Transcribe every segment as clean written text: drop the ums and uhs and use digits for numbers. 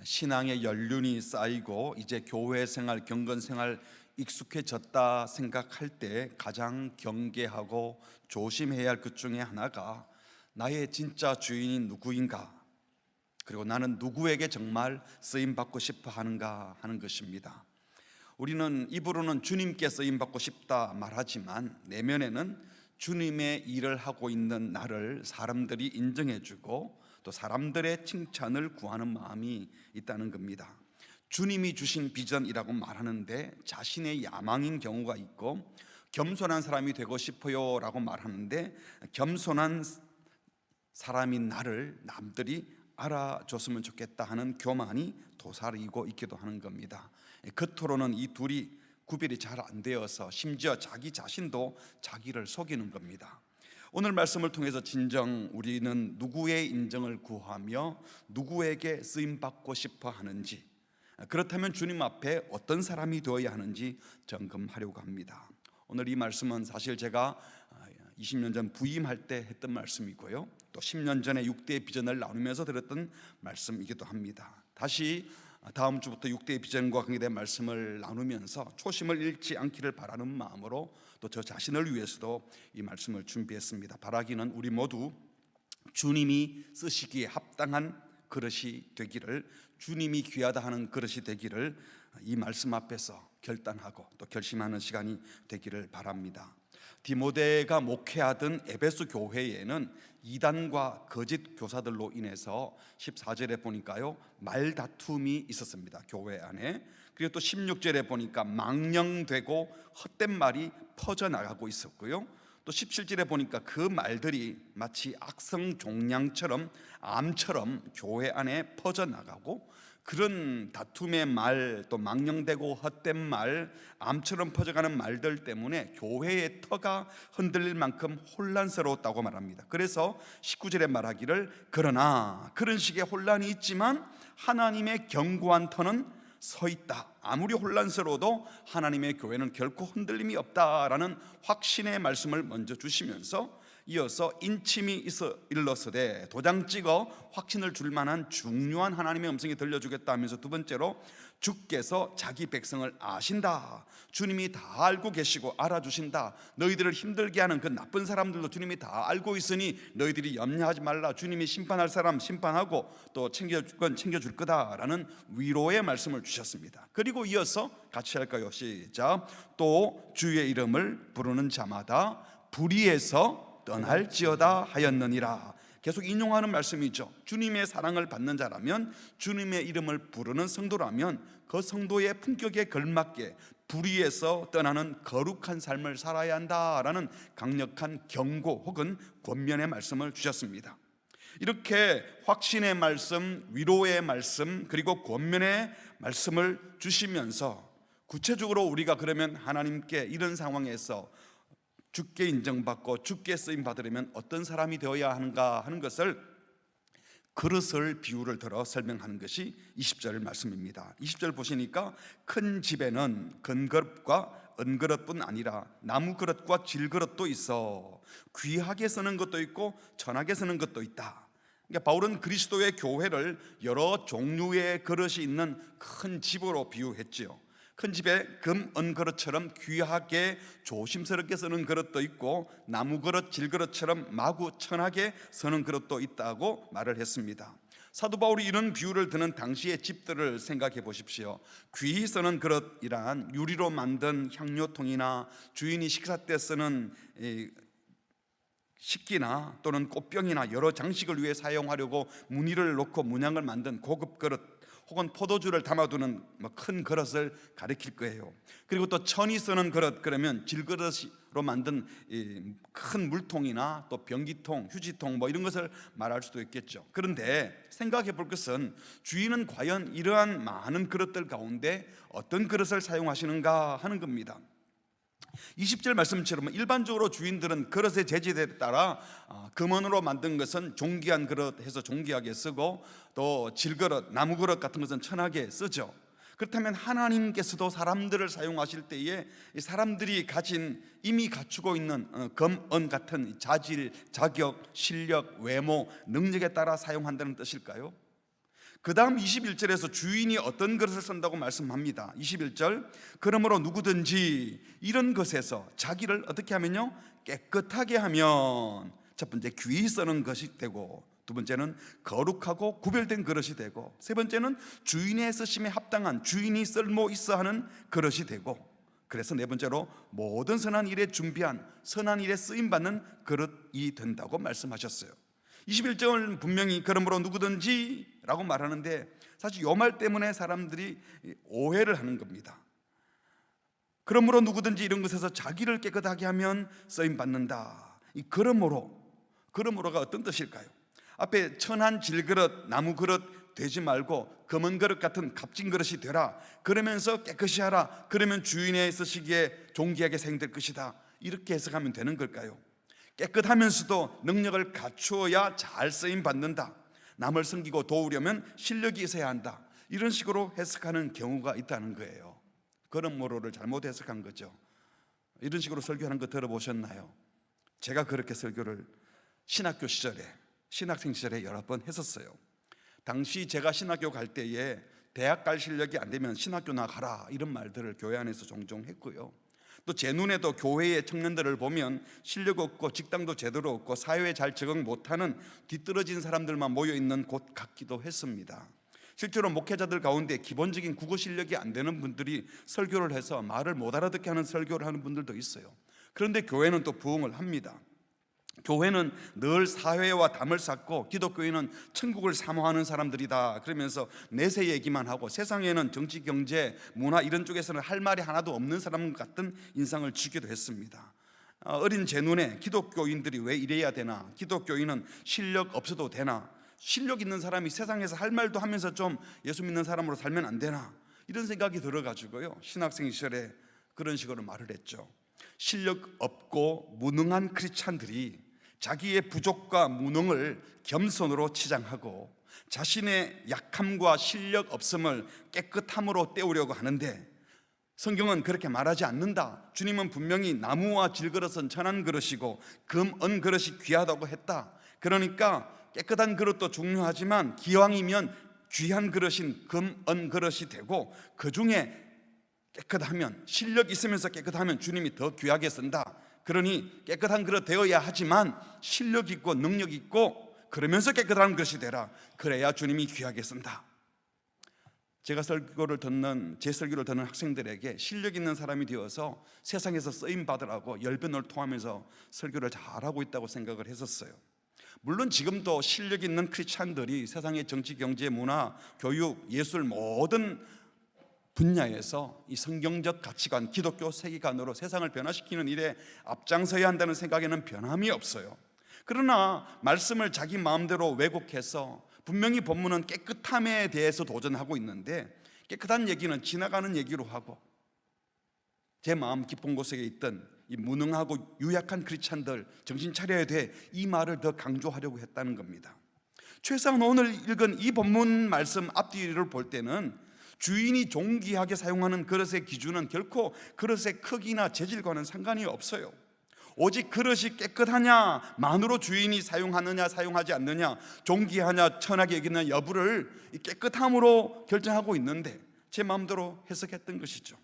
신앙의 연륜이 쌓이고 이제 교회 생활, 경건 생활 익숙해졌다 생각할 때 가장 경계하고 조심해야 할 것 중에 하나가 나의 진짜 주인이 누구인가, 그리고 나는 누구에게 정말 쓰임받고 싶어 하는가 하는 것입니다. 우리는 입으로는 주님께 쓰임받고 싶다 말하지만 내면에는 주님의 일을 하고 있는 나를 사람들이 인정해주고 또 사람들의 칭찬을 구하는 마음이 있다는 겁니다. 주님이 주신 비전이라고 말하는데 자신의 야망인 경우가 있고, 겸손한 사람이 되고 싶어요 라고 말하는데 겸손한 사람인 나를 남들이 알아줬으면 좋겠다 하는 교만이 도사리고 있기도 하는 겁니다. 겉으로는 이 둘이 구별이 잘 안 되어서 심지어 자기 자신도 자기를 속이는 겁니다. 오늘 말씀을 통해서 진정 우리는 누구의 인정을 구하며 누구에게 쓰임받고 싶어 하는지, 그렇다면 주님 앞에 어떤 사람이 되어야 하는지 점검하려고 합니다. 오늘 이 말씀은 사실 제가 20년 전 부임할 때 했던 말씀이고요, 또 10년 전에 6대의 비전을 나누면서 들었던 말씀이기도 합니다. 다시 다음 주부터 6대의 비전과 관계된 말씀을 나누면서 초심을 잃지 않기를 바라는 마음으로 또 저 자신을 위해서도 이 말씀을 준비했습니다. 바라기는 우리 모두 주님이 쓰시기에 합당한 그릇이 되기를, 주님이 귀하다 하는 그릇이 되기를 이 말씀 앞에서 결단하고 또 결심하는 시간이 되기를 바랍니다. 디모데가 목회하던 에베소 교회에는 이단과 거짓 교사들로 인해서 14절에 보니까요 말다툼이 있었습니다, 교회 안에. 그리고 또 16절에 보니까 망령되고 헛된 말이 퍼져나가고 있었고요, 또 17절에 보니까 그 말들이 마치 악성 종양처럼, 암처럼 교회 안에 퍼져나가고, 그런 다툼의 말, 또 망령되고 헛된 말, 암처럼 퍼져가는 말들 때문에 교회의 터가 흔들릴 만큼 혼란스러웠다고 말합니다. 그래서 19절에 말하기를, 그러나 그런 식의 혼란이 있지만 하나님의 견고한 터는 서 있다. 아무리 혼란스러워도 하나님의 교회는 결코 흔들림이 없다라는 확신의 말씀을 먼저 주시면서 이어서 인침이 있어 일러서되 도장 찍어 확신을 줄 만한 중요한 하나님의 음성이 들려주겠다 하면서 두 번째로 주께서 자기 백성을 아신다. 주님이 다 알고 계시고 알아주신다. 너희들을 힘들게 하는 그 나쁜 사람들도 주님이 다 알고 있으니 너희들이 염려하지 말라. 주님이 심판할 사람 심판하고 또 챙겨줄 건 챙겨줄 거다라는 위로의 말씀을 주셨습니다. 그리고 이어서 같이 할까요? 시작. 또 주의 이름을 부르는 자마다 불의에서 떠날지어다 하였느니라. 계속 인용하는 말씀이죠. 주님의 사랑을 받는 자라면, 주님의 이름을 부르는 성도라면 그 성도의 품격에 걸맞게 불의에서 떠나는 거룩한 삶을 살아야 한다라는 강력한 경고 혹은 권면의 말씀을 주셨습니다. 이렇게 확신의 말씀, 위로의 말씀, 그리고 권면의 말씀을 주시면서 구체적으로 우리가 그러면 하나님께 이런 상황에서 주께 인정받고 주께 쓰임받으려면 어떤 사람이 되어야 하는가 하는 것을 그릇을 비유를 들어 설명하는 것이 20절 말씀입니다. 20절 보시니까 큰 집에는 금그릇과 은그릇뿐 아니라 나무그릇과 질그릇도 있어 귀하게 쓰는 것도 있고 천하게 쓰는 것도 있다. 그러니까 바울은 그리스도의 교회를 여러 종류의 그릇이 있는 큰 집으로 비유했지요. 큰 집에 금, 은 그릇처럼 귀하게 조심스럽게 쓰는 그릇도 있고 나무 그릇, 질 그릇처럼 마구 천하게 쓰는 그릇도 있다고 말을 했습니다. 사도 바울이 이런 비유를 드는 당시의 집들을 생각해 보십시오. 귀히 쓰는 그릇이란 유리로 만든 향료통이나 주인이 식사 때 쓰는 식기나 또는 꽃병이나 여러 장식을 위해 사용하려고 무늬를 놓고 문양을 만든 고급 그릇, 혹은 포도주를 담아두는 큰 그릇을 가리킬 거예요. 그리고 또 천이 쓰는 그릇, 그러면 질그릇으로 만든 큰 물통이나 또 변기통, 휴지통 이런 것을 말할 수도 있겠죠. 그런데 생각해 볼 것은 주인은 과연 이러한 많은 그릇들 가운데 어떤 그릇을 사용하시는가 하는 겁니다. 20절 말씀처럼 일반적으로 주인들은 그릇의 재질에 따라 금원으로 만든 것은 존귀한 그릇 해서 존귀하게 쓰고, 또 질그릇, 나무그릇 같은 것은 천하게 쓰죠. 그렇다면 하나님께서도 사람들을 사용하실 때에 사람들이 가진 이미 갖추고 있는 금, 은 같은 자질, 자격, 실력, 외모, 능력에 따라 사용한다는 뜻일까요? 그 다음 21절에서 주인이 어떤 그릇을 쓴다고 말씀합니다. 21절, 그러므로 누구든지 이런 것에서 자기를 어떻게 하면요, 깨끗하게 하면, 첫 번째 귀히 쓰는 것이 되고, 두 번째는 거룩하고 구별된 그릇이 되고, 세 번째는 주인의 쓰심에 합당한, 주인이 쓸모 있어 하는 그릇이 되고, 그래서 네 번째로 모든 선한 일에 준비한, 선한 일에 쓰임받는 그릇이 된다고 말씀하셨어요. 21절은 분명히 그러므로 누구든지 라고 말하는데, 사실 이 말 때문에 사람들이 오해를 하는 겁니다. 그러므로 누구든지 이런 것에서 자기를 깨끗하게 하면 쓰임받는다. 이 그러므로가 어떤 뜻일까요? 앞에 천한 질그릇, 나무 그릇 되지 말고 금은 그릇 같은 값진 그릇이 되라, 그러면서 깨끗이 하라, 그러면 주인의 쓰시기에 존귀하게 사용될 것이다, 이렇게 해석하면 되는 걸까요? 깨끗하면서도 능력을 갖추어야 잘 쓰임받는다, 남을 섬기고 도우려면 실력이 있어야 한다, 이런 식으로 해석하는 경우가 있다는 거예요. 그러므로를 잘못 해석한 거죠. 이런 식으로 설교하는 거 들어보셨나요? 제가 그렇게 설교를 신학교 시절에, 신학생 시절에 여러 번 했었어요. 당시 제가 신학교 갈 때에 대학 갈 실력이 안 되면 신학교나 가라, 이런 말들을 교회 안에서 종종 했고요. 또 제 눈에도 교회의 청년들을 보면 실력 없고 직장도 제대로 없고 사회에 잘 적응 못하는 뒤떨어진 사람들만 모여있는 곳 같기도 했습니다. 실제로 목회자들 가운데 기본적인 국어 실력이 안 되는 분들이 설교를 해서 말을 못 알아듣게 하는 설교를 하는 분들도 있어요. 그런데 교회는 또 부흥을 합니다. 교회는 늘 사회와 담을 쌓고, 기독교인은 천국을 사모하는 사람들이다 그러면서 내세 얘기만 하고, 세상에는 정치, 경제, 문화 이런 쪽에서는 할 말이 하나도 없는 사람 같은 인상을 주기도 했습니다. 어린 제 눈에 기독교인들이 왜 이래야 되나, 기독교인은 실력 없어도 되나, 실력 있는 사람이 세상에서 할 말도 하면서 좀 예수 믿는 사람으로 살면 안 되나, 이런 생각이 들어가지고요, 신학생 시절에 그런 식으로 말을 했죠. 실력 없고 무능한 크리스찬들이 자기의 부족과 무능을 겸손으로 치장하고 자신의 약함과 실력 없음을 깨끗함으로 때우려고 하는데, 성경은 그렇게 말하지 않는다. 주님은 분명히 나무와 질그릇은 천한 그릇이고 금, 은 그릇이 귀하다고 했다. 그러니까 깨끗한 그릇도 중요하지만 기왕이면 귀한 그릇인 금, 은 그릇이 되고, 그 중에 깨끗하면, 실력 있으면서 깨끗하면 주님이 더 귀하게 쓴다. 그러니 깨끗한 그릇 되어야 하지만 실력 있고 능력 있고 그러면서 깨끗한 것이 되라. 그래야 주님이 귀하게 쓴다. 제가 설교를 듣는, 제 설교를 듣는 학생들에게 실력 있는 사람이 되어서 세상에서 쓰임 받으라고 열변을 토하면서 설교를 잘하고 있다고 생각을 했었어요. 물론 지금도 실력 있는 크리스찬들이 세상의 정치, 경제, 문화, 교육, 예술 모든 분야에서 이 성경적 가치관, 기독교 세계관으로 세상을 변화시키는 일에 앞장서야 한다는 생각에는 변함이 없어요. 그러나 말씀을 자기 마음대로 왜곡해서 분명히 본문은 깨끗함에 대해서 도전하고 있는데, 깨끗한 얘기는 지나가는 얘기로 하고, 제 마음 깊은 곳에 있던 이 무능하고 유약한 크리스찬들 정신 차려야 돼, 이 말을 더 강조하려고 했다는 겁니다. 최소한 오늘 읽은 이 본문 말씀 앞뒤를 볼 때는 주인이 존귀하게 사용하는 그릇의 기준은 결코 그릇의 크기나 재질과는 상관이 없어요. 오직 그릇이 깨끗하냐만으로 주인이 사용하느냐 사용하지 않느냐, 존귀하냐 천하게 여기느냐 여부를 깨끗함으로 결정하고 있는데, 제 마음대로 해석했던 것이죠.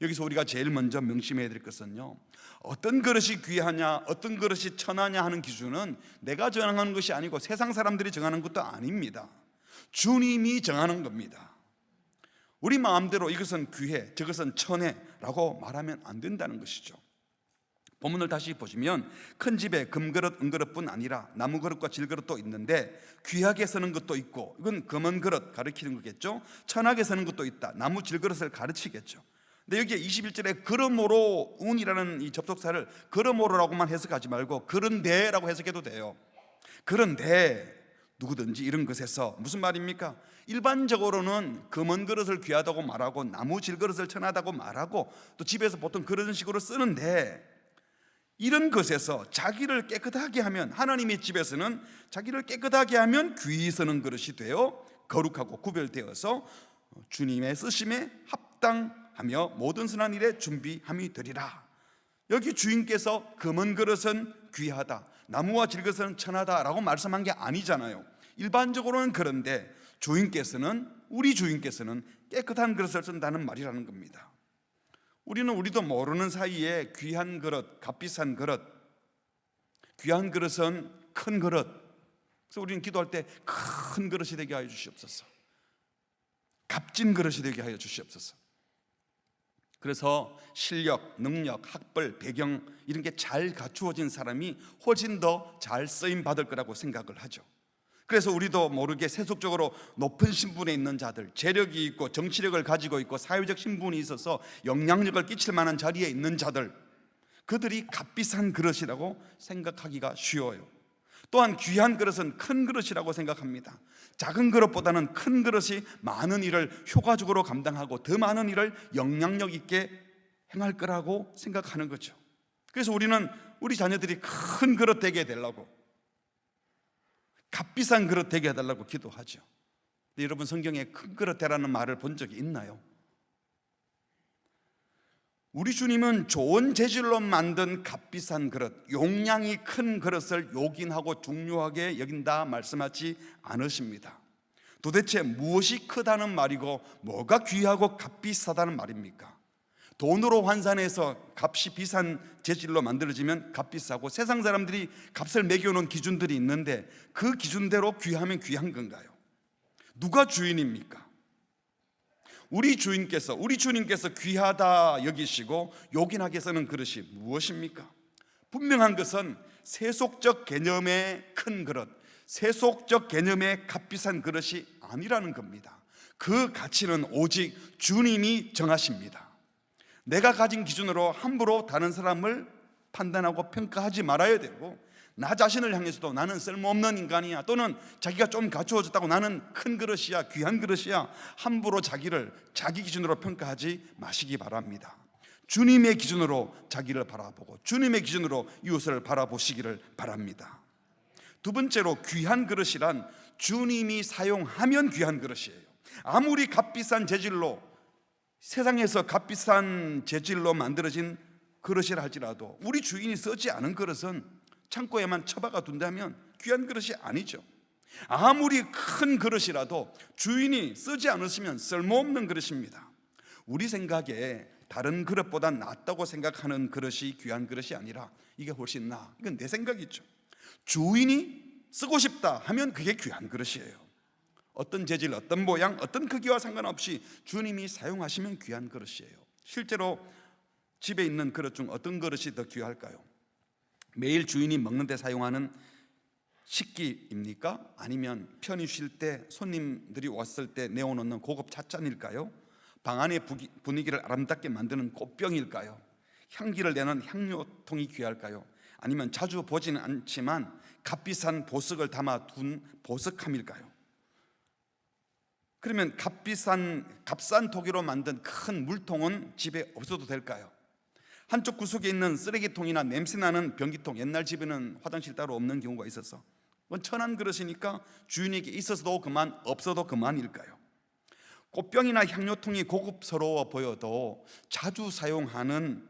여기서 우리가 제일 먼저 명심해야 될 것은요, 어떤 그릇이 귀하냐, 어떤 그릇이 천하냐 하는 기준은 내가 정하는 것이 아니고 세상 사람들이 정하는 것도 아닙니다. 주님이 정하는 겁니다. 우리 마음대로 이것은 귀해, 저것은 천해라고 말하면 안 된다는 것이죠. 본문을 다시 보시면 큰 집에 금그릇, 은그릇뿐 아니라 나무그릇과 질그릇도 있는데 귀하게 쓰는 것도 있고, 이건 금은 그릇 가리키는 거겠죠. 천하게 쓰는 것도 있다, 나무 질그릇을 가르치겠죠. 근데 여기에 21절에 그러므로, 운이라는 이 접속사를 그러므로라고만 해석하지 말고 그런데라고 해석해도 돼요. 그런데 누구든지 이런 것에서, 무슨 말입니까? 일반적으로는 금은 그릇을 귀하다고 말하고 나무 질그릇을 천하다고 말하고 또 집에서 보통 그런 식으로 쓰는데, 이런 것에서 자기를 깨끗하게 하면, 하나님의 집에서는 자기를 깨끗하게 하면 귀히 쓰는 그릇이 되어 거룩하고 구별되어서 주님의 쓰심에 합당하며 모든 선한 일에 준비함이 되리라. 여기 주인께서 금은 그릇은 귀하다, 나무와 질그릇은 천하다라고 말씀한 게 아니잖아요. 일반적으로는 그런데 우리 주인께서는 깨끗한 그릇을 쓴다는 말이라는 겁니다. 우리도 모르는 사이에 귀한 그릇, 값비싼 그릇, 귀한 그릇은 큰 그릇. 그래서 우리는 기도할 때 큰 그릇이 되게 하여 주시옵소서, 값진 그릇이 되게 하여 주시옵소서. 그래서 실력, 능력, 학벌, 배경 이런 게 잘 갖추어진 사람이 훨씬 더 잘 쓰임 받을 거라고 생각을 하죠. 그래서 우리도 모르게 세속적으로 높은 신분에 있는 자들, 재력이 있고 정치력을 가지고 있고 사회적 신분이 있어서 영향력을 끼칠 만한 자리에 있는 자들, 그들이 값비싼 그릇이라고 생각하기가 쉬워요. 또한 귀한 그릇은 큰 그릇이라고 생각합니다. 작은 그릇보다는 큰 그릇이 많은 일을 효과적으로 감당하고 더 많은 일을 영향력 있게 행할 거라고 생각하는 거죠. 그래서 우리는 우리 자녀들이 큰 그릇 되게 해달라고, 값비싼 그릇 되게 해달라고 기도하죠. 근데 여러분, 성경에 큰 그릇 되라는 말을 본 적이 있나요? 우리 주님은 좋은 재질로 만든 값비싼 그릇, 용량이 큰 그릇을 요긴하고 중요하게 여긴다 말씀하지 않으십니다. 도대체 무엇이 크다는 말이고 뭐가 귀하고 값비싸다는 말입니까? 돈으로 환산해서 값이 비싼 재질로 만들어지면 값비싸고, 세상 사람들이 값을 매겨놓은 기준들이 있는데 그 기준대로 귀하면 귀한 건가요? 누가 주인입니까? 우리 주님께서 귀하다 여기시고 요긴하게 쓰는 그릇이 무엇입니까? 분명한 것은 세속적 개념의 큰 그릇, 세속적 개념의 값비싼 그릇이 아니라는 겁니다. 그 가치는 오직 주님이 정하십니다. 내가 가진 기준으로 함부로 다른 사람을 판단하고 평가하지 말아야 되고, 나 자신을 향해서도 나는 쓸모없는 인간이야, 또는 자기가 좀 갖추어졌다고 나는 큰 그릇이야, 귀한 그릇이야, 함부로 자기를 자기 기준으로 평가하지 마시기 바랍니다. 주님의 기준으로 자기를 바라보고 주님의 기준으로 이웃을 바라보시기를 바랍니다. 두 번째로, 귀한 그릇이란 주님이 사용하면 귀한 그릇이에요. 아무리 값비싼 재질로, 세상에서 값비싼 재질로 만들어진 그릇이라 할지라도 우리 주인이 쓰지 않은 그릇은 창고에만 처박아 둔다면 귀한 그릇이 아니죠. 아무리 큰 그릇이라도 주인이 쓰지 않으시면 쓸모없는 그릇입니다. 우리 생각에 다른 그릇보다 낫다고 생각하는 그릇이 귀한 그릇이 아니라 이게 훨씬 나아, 이건 내 생각이죠. 주인이 쓰고 싶다 하면 그게 귀한 그릇이에요. 어떤 재질, 어떤 모양, 어떤 크기와 상관없이 주님이 사용하시면 귀한 그릇이에요. 실제로 집에 있는 그릇 중 어떤 그릇이 더 귀할까요? 매일 주인이 먹는 데 사용하는 식기입니까? 아니면 편히 쉴 때 손님들이 왔을 때 내어놓는 고급 찻잔일까요? 방 안의 분위기를 아름답게 만드는 꽃병일까요? 향기를 내는 향료통이 귀할까요? 아니면 자주 보지는 않지만 값비싼 보석을 담아둔 보석함일까요? 그러면 값싼 토기로 만든 큰 물통은 집에 없어도 될까요? 한쪽 구석에 있는 쓰레기통이나 냄새나는 변기통, 옛날 집에는 화장실 따로 없는 경우가 있어서 그건 천한 그릇이니까 주인에게 있어서도 그만, 없어도 그만일까요? 꽃병이나 향료통이 고급스러워 보여도 자주 사용하는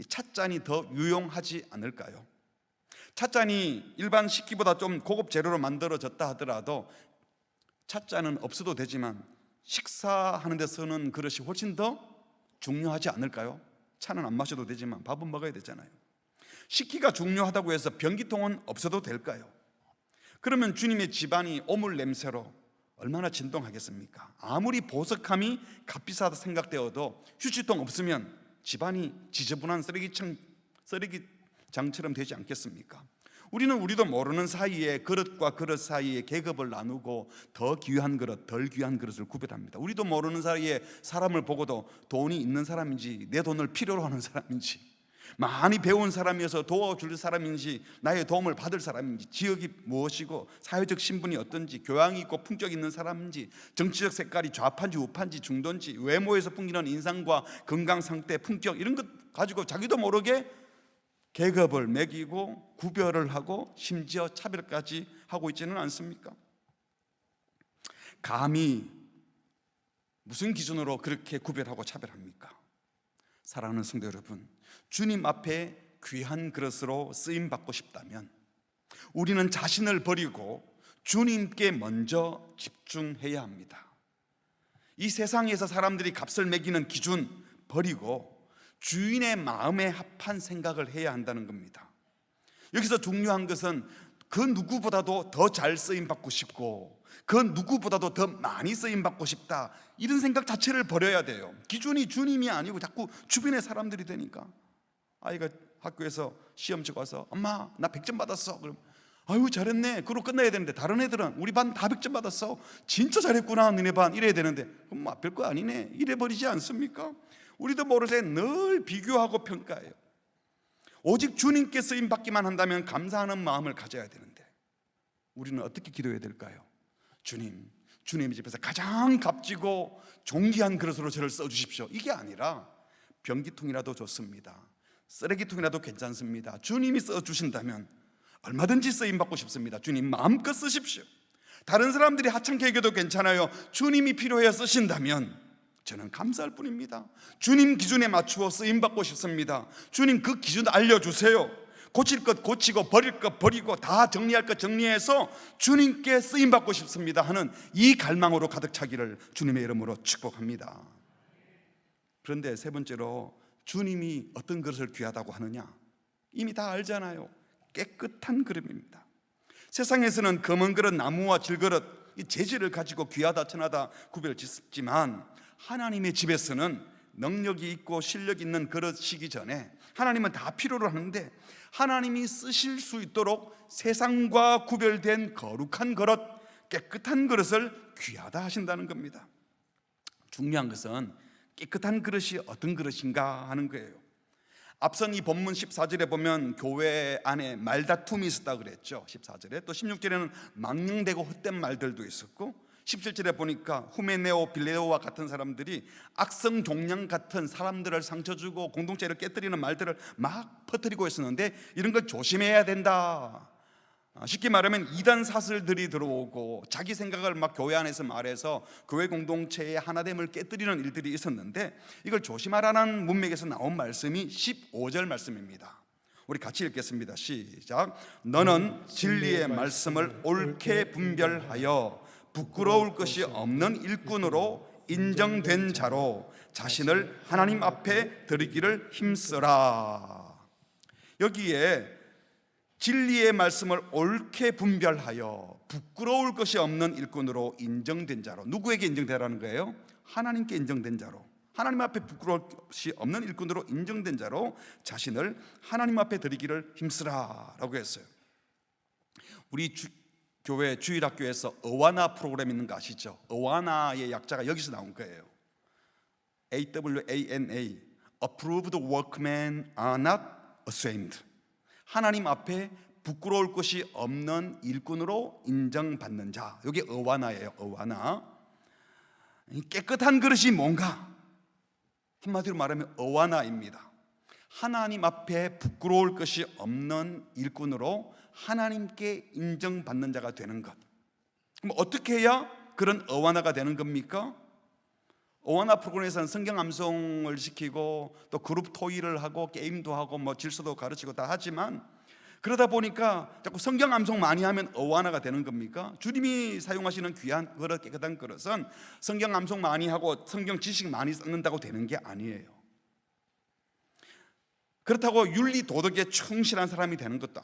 찻잔이 더 유용하지 않을까요? 찻잔이 일반 식기보다 좀 고급 재료로 만들어졌다 하더라도 찻잔은 없어도 되지만 식사하는 데 쓰는 그릇이 훨씬 더 중요하지 않을까요? 차는 안 마셔도 되지만 밥은 먹어야 되잖아요. 식기가 중요하다고 해서 변기통은 없어도 될까요? 그러면 주님의 집안이 오물 냄새로 얼마나 진동하겠습니까? 아무리 보석함이 값비싸다 생각되어도 휴지통 없으면 집안이 지저분한 쓰레기장처럼 되지 않겠습니까? 우리도 모르는 사이에 그릇과 그릇 사이에 계급을 나누고 더 귀한 그릇, 덜 귀한 그릇을 구별합니다. 우리도 모르는 사이에 사람을 보고도 돈이 있는 사람인지, 내 돈을 필요로 하는 사람인지, 많이 배운 사람이어서 도와줄 사람인지, 나의 도움을 받을 사람인지, 지역이 무엇이고 사회적 신분이 어떤지, 교양이 있고 품격 있는 사람인지, 정치적 색깔이 좌파인지 우파인지 중도인지, 외모에서 풍기는 인상과 건강 상태, 품격 이런 것 가지고 자기도 모르게 계급을 매기고 구별을 하고 심지어 차별까지 하고 있지는 않습니까? 감히 무슨 기준으로 그렇게 구별하고 차별합니까? 사랑하는 성도 여러분, 주님 앞에 귀한 그릇으로 쓰임받고 싶다면 우리는 자신을 버리고 주님께 먼저 집중해야 합니다. 이 세상에서 사람들이 값을 매기는 기준 버리고 주인의 마음에 합한 생각을 해야 한다는 겁니다. 여기서 중요한 것은 그 누구보다도 더 잘 쓰임받고 싶고 그 누구보다도 더 많이 쓰임받고 싶다, 이런 생각 자체를 버려야 돼요. 기준이 주님이 아니고 자꾸 주변의 사람들이 되니까, 아이가 학교에서 시험 치고 와서 엄마 나 100점 받았어. 그럼 아유 잘했네, 그러고 끝나야 되는데 다른 애들은 우리 반 다 100점 받았어, 진짜 잘했구나 너네 반, 이래야 되는데 그럼 뭐 별거 아니네, 이래 버리지 않습니까? 우리도 모르게 늘 비교하고 평가해요. 오직 주님께 쓰임받기만 한다면 감사하는 마음을 가져야 되는데 우리는 어떻게 기도해야 될까요? 주님, 주님의 집에서 가장 값지고 존귀한 그릇으로 저를 써주십시오, 이게 아니라 변기통이라도 좋습니다, 쓰레기통이라도 괜찮습니다, 주님이 써주신다면 얼마든지 쓰임받고 싶습니다, 주님 마음껏 쓰십시오. 다른 사람들이 하찮게 여겨도 괜찮아요, 주님이 필요해 쓰신다면 저는 감사할 뿐입니다. 주님 기준에 맞추어 쓰임받고 싶습니다. 주님 그 기준 알려주세요. 고칠 것 고치고 버릴 것 버리고 다 정리할 것 정리해서 주님께 쓰임받고 싶습니다 하는 이 갈망으로 가득 차기를 주님의 이름으로 축복합니다. 그런데 세 번째로, 주님이 어떤 그릇을 귀하다고 하느냐, 이미 다 알잖아요. 깨끗한 그릇입니다. 세상에서는 검은 그릇, 나무와 질그릇, 이 재질을 가지고 귀하다 천하다 구별 짓지만 하나님의 집에서는 능력이 있고 실력 있는 그릇이기 전에 하나님은 다 필요로 하는데, 하나님이 쓰실 수 있도록 세상과 구별된 거룩한 그릇, 깨끗한 그릇을 귀하다 하신다는 겁니다. 중요한 것은 깨끗한 그릇이 어떤 그릇인가 하는 거예요. 앞선 이 본문 14절에 보면 교회 안에 말다툼이 있었다 그랬죠. 14절에 또 16절에는 망령되고 헛된 말들도 있었고, 17절에 보니까 후메네오, 빌레오와 같은 사람들이 악성 종양 같은 사람들을 상처 주고 공동체를 깨뜨리는 말들을 막 퍼뜨리고 있었는데 이런 걸 조심해야 된다. 쉽게 말하면 이단 사슬들이 들어오고 자기 생각을 막 교회 안에서 말해서 교회 공동체의 하나됨을 깨뜨리는 일들이 있었는데 이걸 조심하라는 문맥에서 나온 말씀이 15절 말씀입니다. 우리 같이 읽겠습니다. 시작. 너는 진리의 말씀을 옳게 분별하여 부끄러울 것이 없는 일꾼으로 인정된 자로 자신을 하나님 앞에 드리기를 힘쓰라. 여기에 진리의 말씀을 옳게 분별하여 부끄러울 것이 없는 일꾼으로 인정된 자로, 누구에게 인정되라는 거예요? 하나님께 인정된 자로, 하나님 앞에 부끄러울 것이 없는 일꾼으로 인정된 자로 자신을 하나님 앞에 드리기를 힘쓰라 라고 했어요. 우리 교회 주일학교에서 어와나 프로그램 있는 거 아시죠? 어와나의 약자가 여기서 나온 거예요. AWANA, Approved Workmen are not ashamed. 하나님 앞에 부끄러울 것이 없는 일꾼으로 인정받는 자, 이게 어와나예요. 어와나. 깨끗한 그릇이 뭔가? 한마디로 말하면 어와나입니다. 하나님 앞에 부끄러울 것이 없는 일꾼으로 하나님께 인정받는 자가 되는 것. 그럼 어떻게 해야 그런 어와나가 되는 겁니까? 어와나 프로그램에서는 성경 암송을 시키고 또 그룹 토의를 하고 게임도 하고 뭐 질서도 가르치고 다 하지만, 그러다 보니까 자꾸 성경 암송 많이 하면 어와나가 되는 겁니까? 주님이 사용하시는 귀한 그릇, 깨끗한 그릇은 성경 암송 많이 하고 성경 지식 많이 쌓는다고 되는 게 아니에요. 그렇다고 윤리 도덕에 충실한 사람이 되는 것도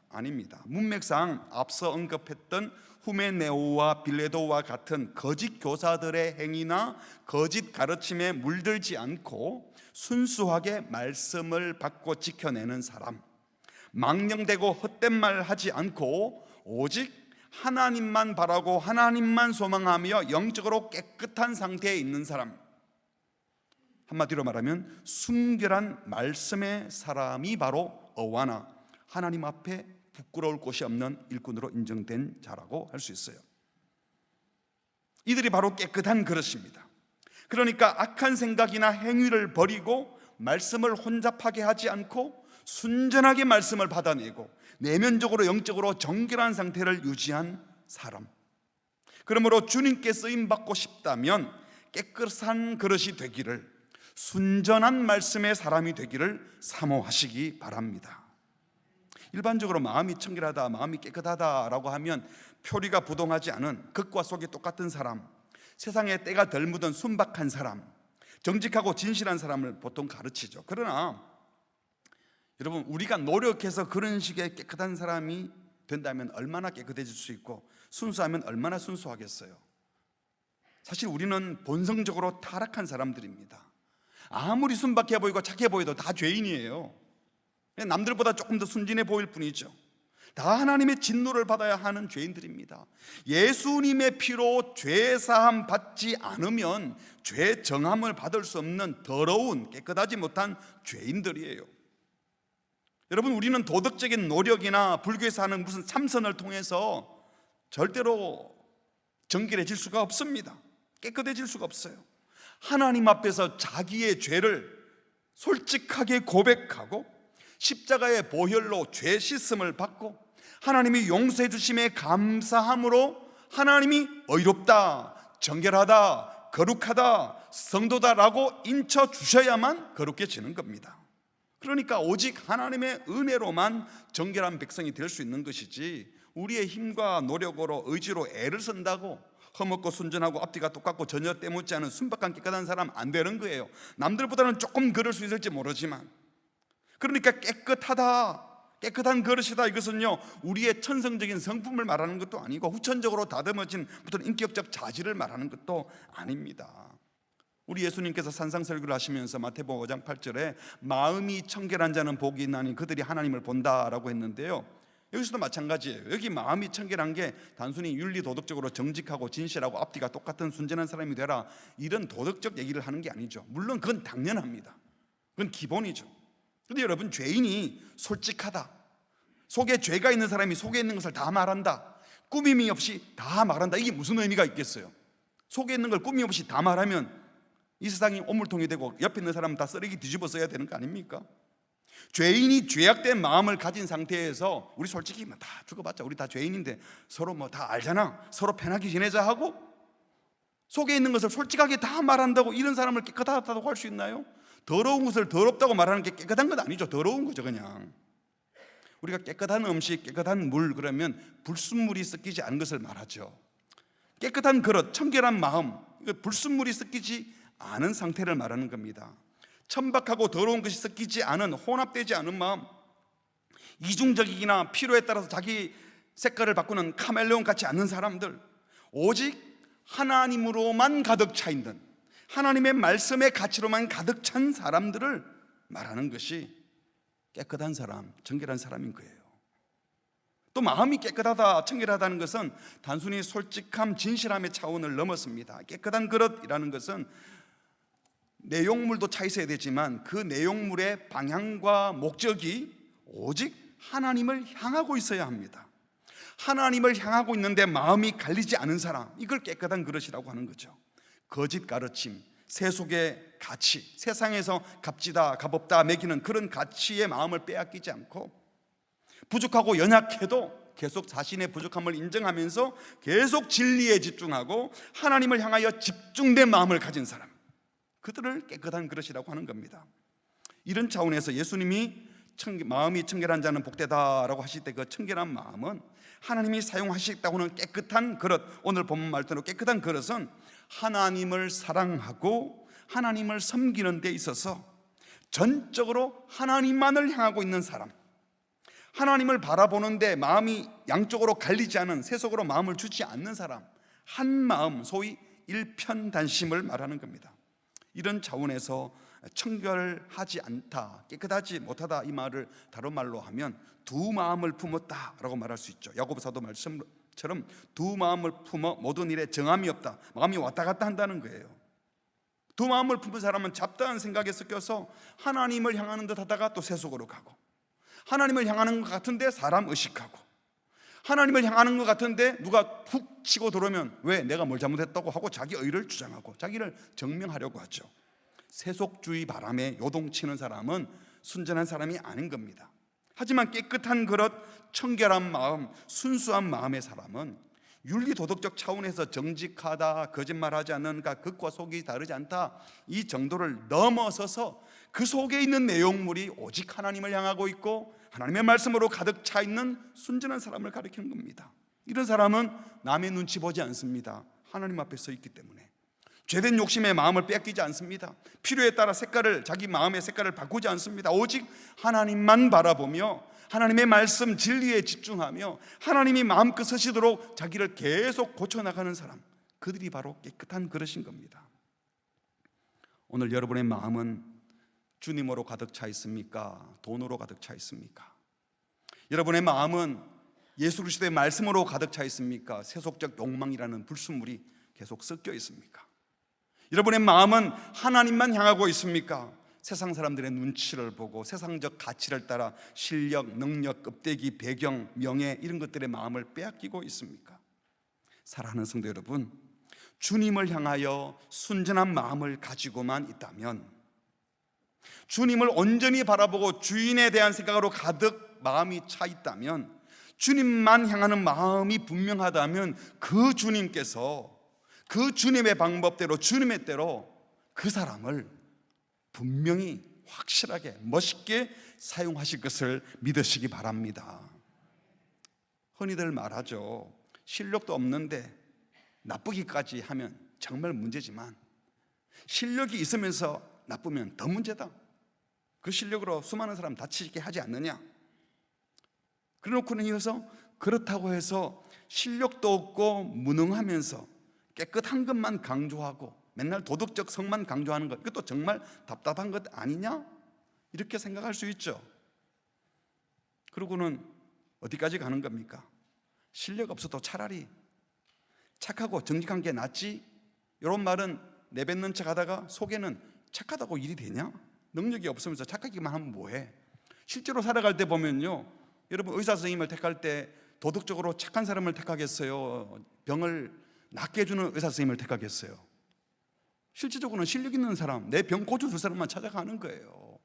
아닙니다. 문맥상 앞서 언급했던 후메네오와 빌레도와 같은 거짓 교사들의 행위나 거짓 가르침에 물들지 않고 순수하게 말씀을 받고 지켜내는 사람, 망령되고 헛된 말 하지 않고 오직 하나님만 바라고 하나님만 소망하며 영적으로 깨끗한 상태에 있는 사람, 한마디로 말하면 순결한 말씀의 사람이 바로 어와나, 하나님 앞에 부끄러울 곳이 없는 일꾼으로 인정된 자라고 할 수 있어요. 이들이 바로 깨끗한 그릇입니다. 그러니까 악한 생각이나 행위를 버리고 말씀을 혼잡하게 하지 않고 순전하게 말씀을 받아내고 내면적으로 영적으로 정결한 상태를 유지한 사람. 그러므로 주님께 쓰임받고 싶다면 깨끗한 그릇이 되기를, 순전한 말씀의 사람이 되기를 사모하시기 바랍니다. 일반적으로 마음이 청결하다, 마음이 깨끗하다라고 하면 표리가 부동하지 않은 극과 속이 똑같은 사람, 세상에 때가 덜 묻은 순박한 사람, 정직하고 진실한 사람을 보통 가르치죠. 그러나 여러분, 우리가 노력해서 그런 식의 깨끗한 사람이 된다면 얼마나 깨끗해질 수 있고 순수하면 얼마나 순수하겠어요. 사실 우리는 본성적으로 타락한 사람들입니다. 아무리 순박해 보이고 착해 보여도 다 죄인이에요. 남들보다 조금 더 순진해 보일 뿐이죠. 다 하나님의 진노를 받아야 하는 죄인들입니다. 예수님의 피로 죄 사함 받지 않으면 죄 정함을 받을 수 없는 더러운 깨끗하지 못한 죄인들이에요. 여러분, 우리는 도덕적인 노력이나 불교에서 하는 무슨 참선을 통해서 절대로 정결해질 수가 없습니다. 깨끗해질 수가 없어요. 하나님 앞에서 자기의 죄를 솔직하게 고백하고 십자가의 보혈로 죄 씻음을 받고 하나님이 용서해 주심에 감사함으로 하나님이 의롭다, 정결하다, 거룩하다, 성도다라고 인쳐 주셔야만 거룩해지는 겁니다. 그러니까 오직 하나님의 은혜로만 정결한 백성이 될 수 있는 것이지, 우리의 힘과 노력으로 의지로 애를 쓴다고 험없고 순전하고 앞뒤가 똑같고 전혀 때묻지 않은 순박한 깨끗한 사람 안 되는 거예요. 남들보다는 조금 그럴 수 있을지 모르지만, 그러니까 깨끗하다, 깨끗한 그릇이다, 이것은요 우리의 천성적인 성품을 말하는 것도 아니고 후천적으로 다듬어진 어떤 인격적 자질을 말하는 것도 아닙니다. 우리 예수님께서 산상설교를 하시면서 마태복음 5장 8절에 마음이 청결한 자는 복이 있나니 그들이 하나님을 본다라고 했는데요, 여기서도 마찬가지예요. 여기 마음이 청결한 게 단순히 윤리 도덕적으로 정직하고 진실하고 앞뒤가 똑같은 순전한 사람이 되라, 이런 도덕적 얘기를 하는 게 아니죠. 물론 그건 당연합니다. 그건 기본이죠. 그런데 여러분, 죄인이 솔직하다, 속에 죄가 있는 사람이 속에 있는 것을 다 말한다, 꾸밈이 없이 다 말한다, 이게 무슨 의미가 있겠어요? 속에 있는 걸 꾸밈 없이 다 말하면 이 세상이 오물통이 되고 옆에 있는 사람은 다 쓰레기 뒤집어 써야 되는 거 아닙니까? 죄인이 죄악된 마음을 가진 상태에서 우리 솔직히 다 죽어봤자 우리 다 죄인인데 서로 뭐 다 알잖아, 서로 편하게 지내자 하고 속에 있는 것을 솔직하게 다 말한다고 이런 사람을 깨끗하다고 할 수 있나요? 더러운 것을 더럽다고 말하는 게 깨끗한 건 아니죠. 더러운 거죠. 그냥 우리가 깨끗한 음식, 깨끗한 물 그러면 불순물이 섞이지 않은 것을 말하죠. 깨끗한 그릇, 청결한 마음, 불순물이 섞이지 않은 상태를 말하는 겁니다. 천박하고 더러운 것이 섞이지 않은, 혼합되지 않은 마음, 이중적이기나 필요에 따라서 자기 색깔을 바꾸는 카멜레온 같지 않은 사람들, 오직 하나님으로만 가득 차 있는, 하나님의 말씀의 가치로만 가득 찬 사람들을 말하는 것이 깨끗한 사람, 정결한 사람인 거예요. 또 마음이 깨끗하다, 청결하다는 것은 단순히 솔직함, 진실함의 차원을 넘었습니다. 깨끗한 그릇이라는 것은 내용물도 차 있어야 되지만 그 내용물의 방향과 목적이 오직 하나님을 향하고 있어야 합니다. 하나님을 향하고 있는데 마음이 갈리지 않은 사람, 이걸 깨끗한 그릇이라고 하는 거죠. 거짓 가르침, 세속의 가치, 세상에서 값지다 값없다 매기는 그런 가치의 마음을 빼앗기지 않고, 부족하고 연약해도 계속 자신의 부족함을 인정하면서 계속 진리에 집중하고 하나님을 향하여 집중된 마음을 가진 사람, 그들을 깨끗한 그릇이라고 하는 겁니다. 이런 차원에서 예수님이 마음이 청결한 자는 복되다라고 하실 때 그 청결한 마음은 하나님이 사용하시겠다고 하는 깨끗한 그릇, 오늘 본문 말대로 깨끗한 그릇은 하나님을 사랑하고 하나님을 섬기는 데 있어서 전적으로 하나님만을 향하고 있는 사람, 하나님을 바라보는데 마음이 양쪽으로 갈리지 않은, 세속으로 마음을 주지 않는 사람, 한 마음, 소위 일편단심을 말하는 겁니다. 이런 차원에서 청결하지 않다, 깨끗하지 못하다, 이 말을 다른 말로 하면 두 마음을 품었다라고 말할 수 있죠. 야고보 사도 말씀처럼 두 마음을 품어 모든 일에 정함이 없다, 마음이 왔다 갔다 한다는 거예요. 두 마음을 품은 사람은 잡다한 생각에 섞여서 하나님을 향하는 듯 하다가 또 세속으로 가고, 하나님을 향하는 것 같은데 사람 의식하고, 하나님을 향하는 것 같은데 누가 훅 치고 들어오면 왜 내가 뭘 잘못했다고 하고 자기 의를 주장하고 자기를 증명하려고 하죠. 세속주의 바람에 요동치는 사람은 순전한 사람이 아닌 겁니다. 하지만 깨끗한 그릇, 청결한 마음, 순수한 마음의 사람은 윤리 도덕적 차원에서 정직하다, 거짓말하지 않는, 그러니까 겉과 속이 다르지 않다, 이 정도를 넘어서서 그 속에 있는 내용물이 오직 하나님을 향하고 있고 하나님의 말씀으로 가득 차 있는 순전한 사람을 가리키는 겁니다. 이런 사람은 남의 눈치 보지 않습니다. 하나님 앞에 서 있기 때문에. 죄된 욕심의 마음을 뺏기지 않습니다. 필요에 따라 자기 마음의 색깔을 바꾸지 않습니다. 오직 하나님만 바라보며 하나님의 말씀 진리에 집중하며 하나님이 마음껏 서시도록 자기를 계속 고쳐나가는 사람, 그들이 바로 깨끗한 그릇인 겁니다. 오늘 여러분의 마음은 주님으로 가득 차 있습니까? 돈으로 가득 차 있습니까? 여러분의 마음은 예수 그리스도의 말씀으로 가득 차 있습니까? 세속적 욕망이라는 불순물이 계속 섞여 있습니까? 여러분의 마음은 하나님만 향하고 있습니까? 세상 사람들의 눈치를 보고 세상적 가치를 따라 실력, 능력, 껍데기, 배경, 명예 이런 것들의 마음을 빼앗기고 있습니까? 사랑하는 성도 여러분, 주님을 향하여 순전한 마음을 가지고만 있다면, 주님을 온전히 바라보고 주인에 대한 생각으로 가득 마음이 차 있다면, 주님만 향하는 마음이 분명하다면 그 주님께서 그 주님의 방법대로 주님의 때로 그 사람을 분명히 확실하게 멋있게 사용하실 것을 믿으시기 바랍니다. 흔히들 말하죠. 실력도 없는데 나쁘기까지 하면 정말 문제지만 실력이 있으면서 나쁘면 더 문제다. 그 실력으로 수많은 사람 다치게 하지 않느냐. 그래놓고는 이어서 그렇다고 해서 실력도 없고 무능하면서 깨끗한 것만 강조하고 맨날 도덕적 성만 강조하는 것, 이것도 정말 답답한 것 아니냐? 이렇게 생각할 수 있죠. 그러고는 어디까지 가는 겁니까? 실력 없어도 차라리 착하고 정직한 게 낫지, 이런 말은 내뱉는 척 하다가 속에는 착하다고 일이 되냐? 능력이 없으면서 착하기만 하면 뭐해? 실제로 살아갈 때 보면요, 여러분 의사 선생님을 택할 때 도덕적으로 착한 사람을 택하겠어요? 병을 낫게 해주는 의사 선생님을 택하겠어요? 실질적으로는 실력 있는 사람, 내 병 고쳐줄 사람만 찾아가는 거예요.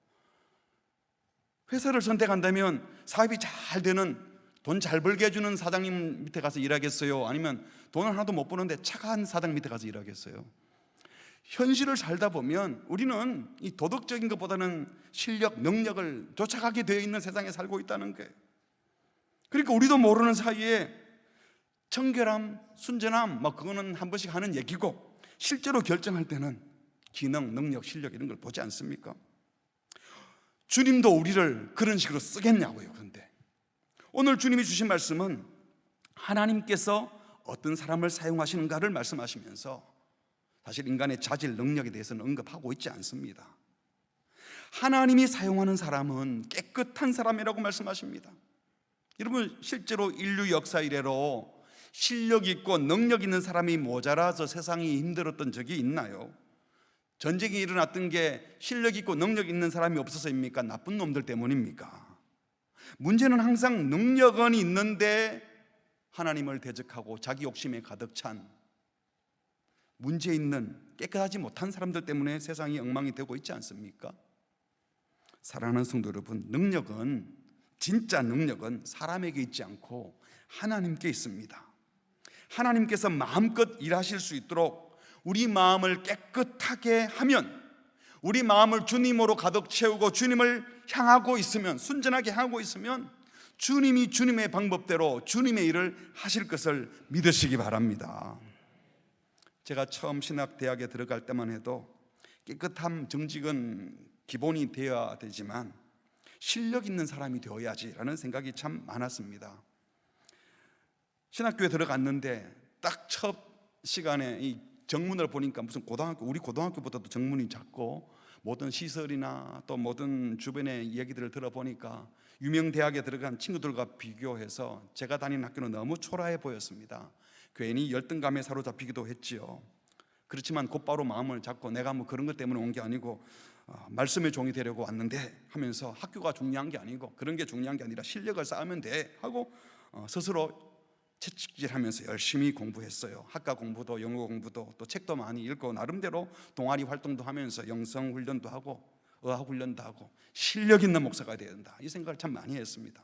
회사를 선택한다면 사업이 잘 되는, 돈 잘 벌게 해주는 사장님 밑에 가서 일하겠어요? 아니면 돈을 하나도 못 버는데 착한 사장 밑에 가서 일하겠어요? 현실을 살다 보면 우리는 이 도덕적인 것보다는 실력, 능력을 쫓아가게 되어 있는 세상에 살고 있다는 거예요. 그러니까 우리도 모르는 사이에 청결함, 순전함, 그거는 한 번씩 하는 얘기고 실제로 결정할 때는 기능, 능력, 실력 이런 걸 보지 않습니까? 주님도 우리를 그런 식으로 쓰겠냐고요. 그런데 오늘 주님이 주신 말씀은 하나님께서 어떤 사람을 사용하시는가를 말씀하시면서 사실 인간의 자질, 능력에 대해서는 언급하고 있지 않습니다. 하나님이 사용하는 사람은 깨끗한 사람이라고 말씀하십니다. 여러분, 실제로 인류 역사 이래로 실력 있고 능력 있는 사람이 모자라서 세상이 힘들었던 적이 있나요? 전쟁이 일어났던 게 실력 있고 능력 있는 사람이 없어서입니까? 나쁜 놈들 때문입니까? 문제는 항상 능력은 있는데 하나님을 대적하고 자기 욕심에 가득 찬 문제 있는 깨끗하지 못한 사람들 때문에 세상이 엉망이 되고 있지 않습니까? 사랑하는 성도 여러분, 능력은, 진짜 능력은 사람에게 있지 않고 하나님께 있습니다. 하나님께서 마음껏 일하실 수 있도록 우리 마음을 깨끗하게 하면, 우리 마음을 주님으로 가득 채우고 주님을 향하고 있으면, 순전하게 향하고 있으면 주님이 주님의 방법대로 주님의 일을 하실 것을 믿으시기 바랍니다. 제가 처음 신학대학에 들어갈 때만 해도 깨끗함, 정직은 기본이 되어야 되지만 실력 있는 사람이 되어야지라는 생각이 참 많았습니다. 신학교에 들어갔는데 딱 첫 시간에 이 정문을 보니까 무슨 우리 고등학교보다도 정문이 작고 모든 시설이나 또 모든 주변의 이야기들을 들어보니까 유명 대학에 들어간 친구들과 비교해서 제가 다니는 학교는 너무 초라해 보였습니다. 괜히 열등감에 사로잡히기도 했지요. 그렇지만 곧바로 마음을 잡고 내가 그런 것 때문에 온 게 아니고 말씀의 종이 되려고 왔는데 하면서 학교가 중요한 게 아니고 그런 게 중요한 게 아니라 실력을 쌓으면 돼 하고 스스로 채찍질하면서 열심히 공부했어요. 학과 공부도 영어 공부도 또 책도 많이 읽고 나름대로 동아리 활동도 하면서 영성 훈련도 하고 의학 훈련도 하고 실력 있는 목사가 되어야 된다, 이 생각을 참 많이 했습니다.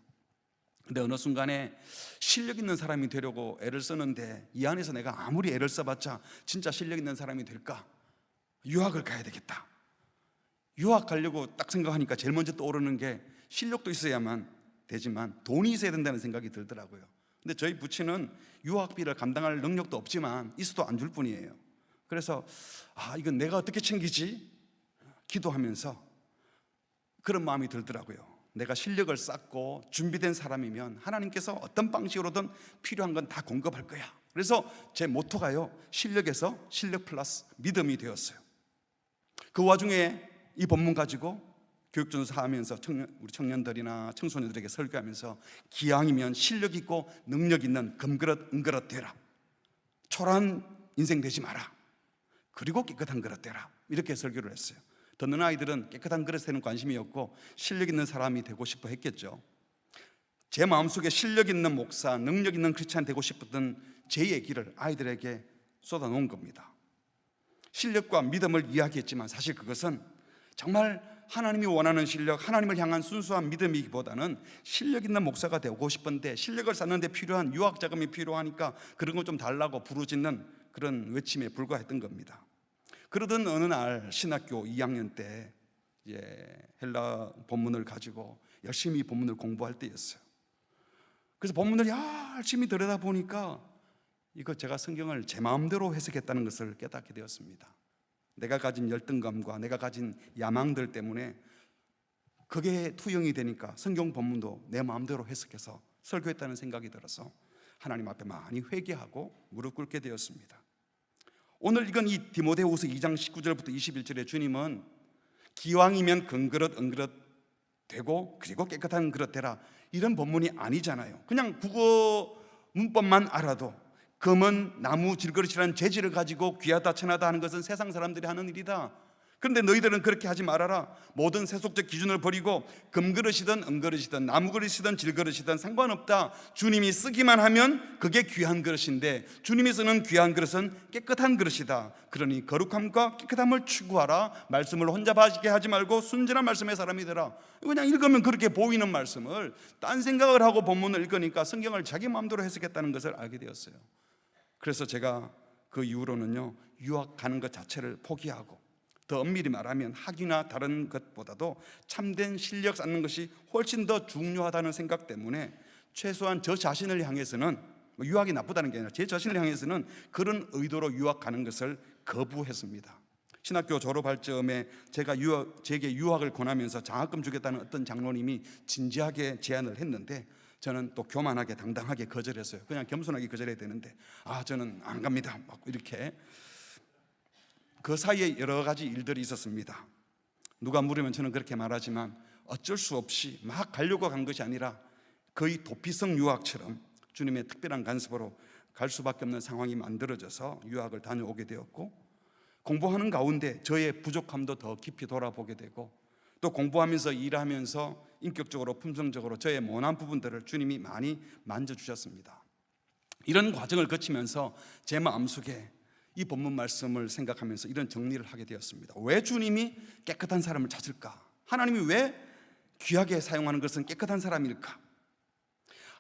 근데 어느 순간에 실력 있는 사람이 되려고 애를 쓰는데 이 안에서 내가 아무리 애를 써봤자 진짜 실력 있는 사람이 될까? 유학을 가야 되겠다. 유학 가려고 딱 생각하니까 제일 먼저 떠오르는 게 실력도 있어야만 되지만 돈이 있어야 된다는 생각이 들더라고요. 근데 저희 부친은 유학비를 감당할 능력도 없지만 있어도 안 줄 뿐이에요. 그래서 이건 내가 어떻게 챙기지? 기도하면서 그런 마음이 들더라고요. 내가 실력을 쌓고 준비된 사람이면 하나님께서 어떤 방식으로든 필요한 건 다 공급할 거야. 그래서 제 모토가요, 실력에서 실력 플러스 믿음이 되었어요. 그 와중에 이 본문 가지고 교육전도사 하면서 우리 청년들이나 청소년들에게 설교하면서 기왕이면 실력 있고 능력 있는 금그릇 은그릇 되라, 초라한 인생 되지 마라, 그리고 깨끗한 그릇 되라, 이렇게 설교를 했어요. 듣는 아이들은 깨끗한 그릇에는 관심이 없고 실력 있는 사람이 되고 싶어 했겠죠. 제 마음속에 실력 있는 목사, 능력 있는 크리스찬 되고 싶었던 제 얘기를 아이들에게 쏟아놓은 겁니다. 실력과 믿음을 이야기했지만 사실 그것은 정말 하나님이 원하는 실력, 하나님을 향한 순수한 믿음이기보다는 실력 있는 목사가 되고 싶은데 실력을 쌓는 데 필요한 유학 자금이 필요하니까 그런 거 좀 달라고 부르짖는 그런 외침에 불과했던 겁니다. 그러던 어느 날 신학교 2학년 때 헬라 본문을 가지고 열심히 본문을 공부할 때였어요. 그래서 본문을 열심히 들여다보니까 이거 제가 성경을 제 마음대로 해석했다는 것을 깨닫게 되었습니다. 내가 가진 열등감과 내가 가진 야망들 때문에 그게 투영이 되니까 성경 본문도 내 마음대로 해석해서 설교했다는 생각이 들어서 하나님 앞에 많이 회개하고 무릎 꿇게 되었습니다. 오늘 읽은 이 디모데후서 2장 19절부터 21절에 주님은 기왕이면 금그릇 은그릇 되고 그리고 깨끗한 그릇 되라, 이런 본문이 아니잖아요. 그냥 국어 문법만 알아도 금은 나무 질그릇이라는 재질을 가지고 귀하다 천하다 하는 것은 세상 사람들이 하는 일이다. 그런데 너희들은 그렇게 하지 말아라. 모든 세속적 기준을 버리고 금그릇이든 은그릇이든 나무그릇이든 질그릇이든 상관없다. 주님이 쓰기만 하면 그게 귀한 그릇인데 주님이 쓰는 귀한 그릇은 깨끗한 그릇이다. 그러니 거룩함과 깨끗함을 추구하라. 말씀을 혼자 봐지게 하지 말고 순전한 말씀의 사람이 되라. 그냥 읽으면 그렇게 보이는 말씀을 딴 생각을 하고 본문을 읽으니까 성경을 자기 마음대로 해석했다는 것을 알게 되었어요. 그래서 제가 그 이후로는요, 유학 가는 것 자체를 포기하고 더 엄밀히 말하면 학위나 다른 것보다도 참된 실력 쌓는 것이 훨씬 더 중요하다는 생각 때문에 최소한 저 자신을 향해서는, 유학이 나쁘다는 게 아니라 제 자신을 향해서는 그런 의도로 유학 가는 것을 거부했습니다. 신학교 졸업할 즈음에 제게 유학을 권하면서 장학금 주겠다는 어떤 장로님이 진지하게 제안을 했는데 저는 또 교만하게 당당하게 거절했어요. 그냥 겸손하게 거절해야 되는데 저는 안 갑니다, 막 이렇게. 그 사이에 여러 가지 일들이 있었습니다. 누가 물으면 저는 그렇게 말하지만 어쩔 수 없이 막 가려고 간 것이 아니라 거의 도피성 유학처럼 주님의 특별한 간섭으로 갈 수밖에 없는 상황이 만들어져서 유학을 다녀오게 되었고, 공부하는 가운데 저의 부족함도 더 깊이 돌아보게 되고, 또 공부하면서 일하면서 인격적으로 품성적으로 저의 모난 부분들을 주님이 많이 만져주셨습니다. 이런 과정을 거치면서 제 마음속에 이 본문 말씀을 생각하면서 이런 정리를 하게 되었습니다. 왜 주님이 깨끗한 사람을 찾을까? 하나님이 왜 귀하게 사용하는 것은 깨끗한 사람일까?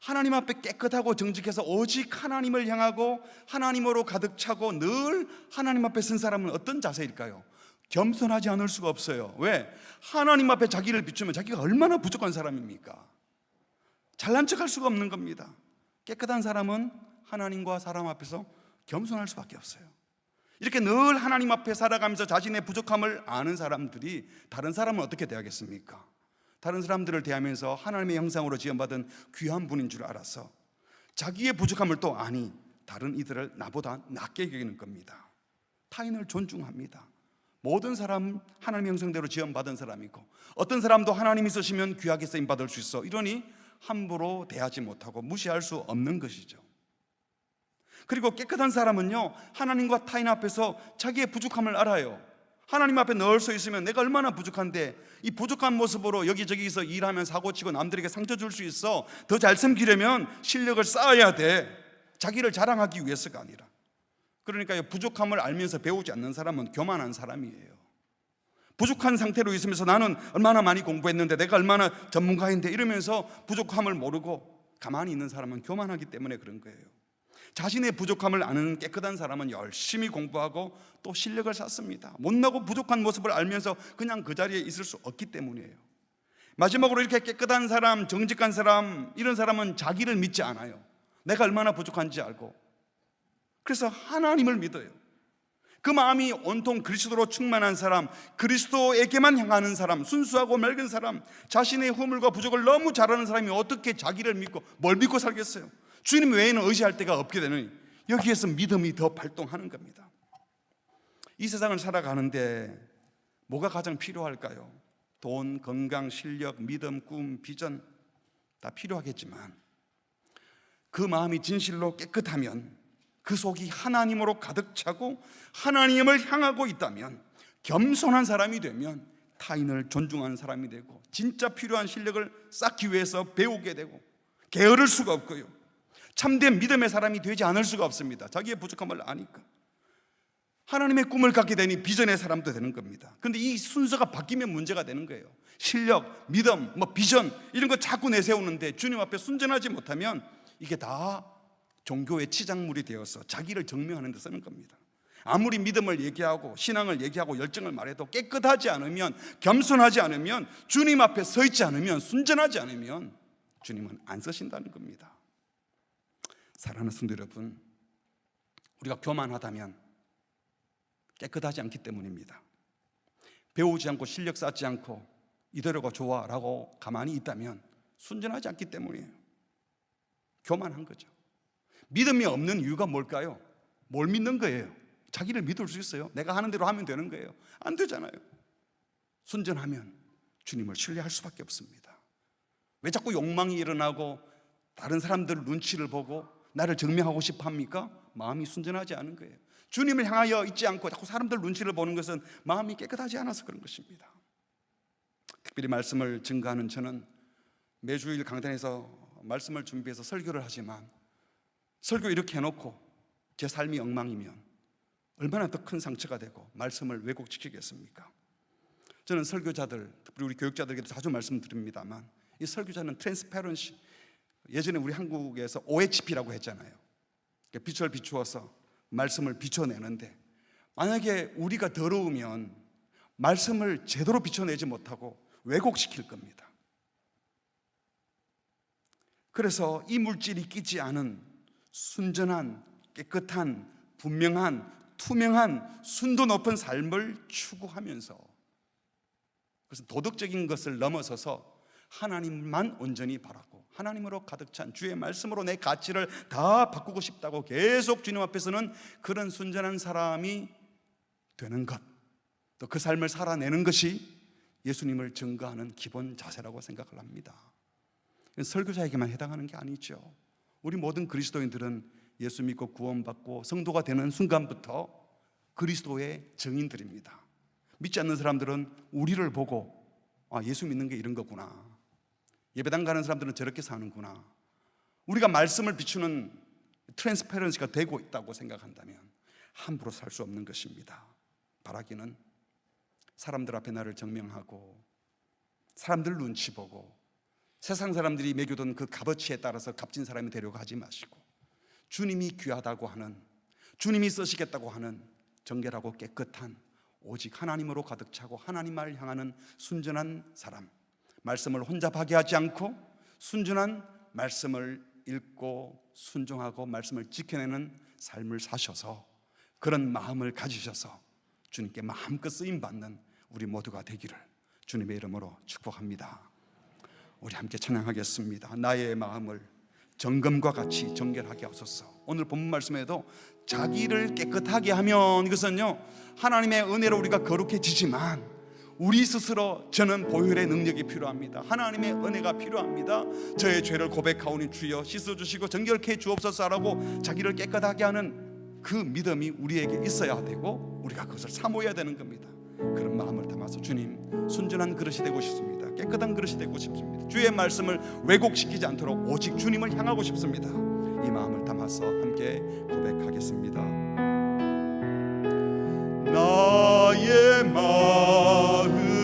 하나님 앞에 깨끗하고 정직해서 오직 하나님을 향하고 하나님으로 가득 차고 늘 하나님 앞에 선 사람은 어떤 자세일까요? 겸손하지 않을 수가 없어요. 왜? 하나님 앞에 자기를 비추면 자기가 얼마나 부족한 사람입니까? 잘난 척할 수가 없는 겁니다. 깨끗한 사람은 하나님과 사람 앞에서 겸손할 수밖에 없어요. 이렇게 늘 하나님 앞에 살아가면서 자신의 부족함을 아는 사람들이 다른 사람은 어떻게 대하겠습니까? 다른 사람들을 대하면서 하나님의 형상으로 지음받은 귀한 분인 줄 알아서 자기의 부족함을 또 아니 다른 이들을 나보다 낮게 여기는 겁니다. 타인을 존중합니다. 모든 사람 하나님의 형상대로 지음받은 사람이고 어떤 사람도 하나님이 쓰시면 귀하게 쓰임받을 수 있어. 이러니 함부로 대하지 못하고 무시할 수 없는 것이죠. 그리고 깨끗한 사람은요, 하나님과 타인 앞에서 자기의 부족함을 알아요. 하나님 앞에 늘 서 있으면 내가 얼마나 부족한데 이 부족한 모습으로 여기저기서 일하면 사고치고 남들에게 상처 줄 수 있어. 더 잘 섬기려면 실력을 쌓아야 돼. 자기를 자랑하기 위해서가 아니라. 그러니까 부족함을 알면서 배우지 않는 사람은 교만한 사람이에요. 부족한 상태로 있으면서 나는 얼마나 많이 공부했는데 내가 얼마나 전문가인데 이러면서 부족함을 모르고 가만히 있는 사람은 교만하기 때문에 그런 거예요. 자신의 부족함을 아는 깨끗한 사람은 열심히 공부하고 또 실력을 쌓습니다. 못나고 부족한 모습을 알면서 그냥 그 자리에 있을 수 없기 때문이에요. 마지막으로 이렇게 깨끗한 사람, 정직한 사람, 이런 사람은 자기를 믿지 않아요. 내가 얼마나 부족한지 알고, 그래서 하나님을 믿어요. 그 마음이 온통 그리스도로 충만한 사람, 그리스도에게만 향하는 사람, 순수하고 맑은 사람, 자신의 허물과 부족을 너무 잘 아는 사람이 어떻게 자기를 믿고 뭘 믿고 살겠어요? 주님 외에는 의지할 데가 없게 되는, 여기에서 믿음이 더 발동하는 겁니다. 이 세상을 살아가는데 뭐가 가장 필요할까요? 돈, 건강, 실력, 믿음, 꿈, 비전 다 필요하겠지만 그 마음이 진실로 깨끗하면, 그 속이 하나님으로 가득 차고 하나님을 향하고 있다면, 겸손한 사람이 되면 타인을 존중하는 사람이 되고, 진짜 필요한 실력을 쌓기 위해서 배우게 되고, 게으를 수가 없고요, 참된 믿음의 사람이 되지 않을 수가 없습니다. 자기의 부족함을 아니까. 하나님의 꿈을 갖게 되니 비전의 사람도 되는 겁니다. 그런데 이 순서가 바뀌면 문제가 되는 거예요. 실력, 믿음, 비전 이런 거 자꾸 내세우는데 주님 앞에 순전하지 못하면 이게 다 종교의 치장물이 되어서 자기를 증명하는 데 쓰는 겁니다. 아무리 믿음을 얘기하고 신앙을 얘기하고 열정을 말해도 깨끗하지 않으면, 겸손하지 않으면, 주님 앞에 서 있지 않으면, 순전하지 않으면 주님은 안 쓰신다는 겁니다. 사랑하는 성도 여러분, 우리가 교만하다면 깨끗하지 않기 때문입니다. 배우지 않고 실력 쌓지 않고 이대로가 좋아라고 가만히 있다면 순전하지 않기 때문이에요. 교만한 거죠. 믿음이 없는 이유가 뭘까요? 뭘 믿는 거예요? 자기를 믿을 수 있어요? 내가 하는 대로 하면 되는 거예요? 안 되잖아요. 순전하면 주님을 신뢰할 수밖에 없습니다. 왜 자꾸 욕망이 일어나고 다른 사람들 눈치를 보고 나를 증명하고 싶어 합니까? 마음이 순전하지 않은 거예요. 주님을 향하여 있지 않고 자꾸 사람들 눈치를 보는 것은 마음이 깨끗하지 않아서 그런 것입니다. 특별히 말씀을 증거하는 저는 매주일 강단에서 말씀을 준비해서 설교를 하지만, 설교 이렇게 해놓고 제 삶이 엉망이면 얼마나 더 큰 상처가 되고 말씀을 왜곡시키겠습니까? 저는 설교자들, 특별히 우리 교육자들에게도 자주 말씀드립니다만, 이 설교자는 트랜스페런시, 예전에 우리 한국에서 OHP라고 했잖아요. 빛을 비추어서 말씀을 비춰내는데, 만약에 우리가 더러우면 말씀을 제대로 비춰내지 못하고 왜곡시킬 겁니다. 그래서 이 물질이 끼지 않은 순전한, 깨끗한, 분명한, 투명한, 순도 높은 삶을 추구하면서, 그래서 도덕적인 것을 넘어서서 하나님만 온전히 바라고 하나님으로 가득 찬 주의 말씀으로 내 가치를 다 바꾸고 싶다고 계속 주님 앞에서는 그런 순전한 사람이 되는 것, 또 그 삶을 살아내는 것이 예수님을 증거하는 기본 자세라고 생각을 합니다. 설교자에게만 해당하는 게 아니죠. 우리 모든 그리스도인들은 예수 믿고 구원받고 성도가 되는 순간부터 그리스도의 증인들입니다. 믿지 않는 사람들은 우리를 보고 예수 믿는 게 이런 거구나, 예배당 가는 사람들은 저렇게 사는구나, 우리가 말씀을 비추는 트랜스페런시가 되고 있다고 생각한다면 함부로 살 수 없는 것입니다. 바라기는 사람들 앞에 나를 증명하고 사람들 눈치 보고 세상 사람들이 매겨둔 그 값어치에 따라서 값진 사람이 되려고 하지 마시고, 주님이 귀하다고 하는, 주님이 쓰시겠다고 하는 정결하고 깨끗한, 오직 하나님으로 가득 차고 하나님을 향하는 순전한 사람, 말씀을 혼잡하게 하지 않고 순전한 말씀을 읽고 순종하고 말씀을 지켜내는 삶을 사셔서 그런 마음을 가지셔서 주님께 마음껏 쓰임받는 우리 모두가 되기를 주님의 이름으로 축복합니다. 우리 함께 찬양하겠습니다. 나의 마음을 정금과 같이 정결하게 하소서. 오늘 본문 말씀에도 자기를 깨끗하게 하면, 이것은요 하나님의 은혜로 우리가 거룩해지지만 우리 스스로 저는 보혈의 능력이 필요합니다. 하나님의 은혜가 필요합니다. 저의 죄를 고백하오니 주여 씻어주시고 정결케 해 주옵소서라고 자기를 깨끗하게 하는 그 믿음이 우리에게 있어야 되고 우리가 그것을 사모해야 되는 겁니다. 그런 마음을 담아서 주님, 순전한 그릇이 되고 싶습니다. 깨끗한 그릇이 되고 싶습니다. 주의 말씀을 왜곡시키지 않도록 오직 주님을 향하고 싶습니다. 이 마음을 담아서 함께 고백하겠습니다. 나의 마음은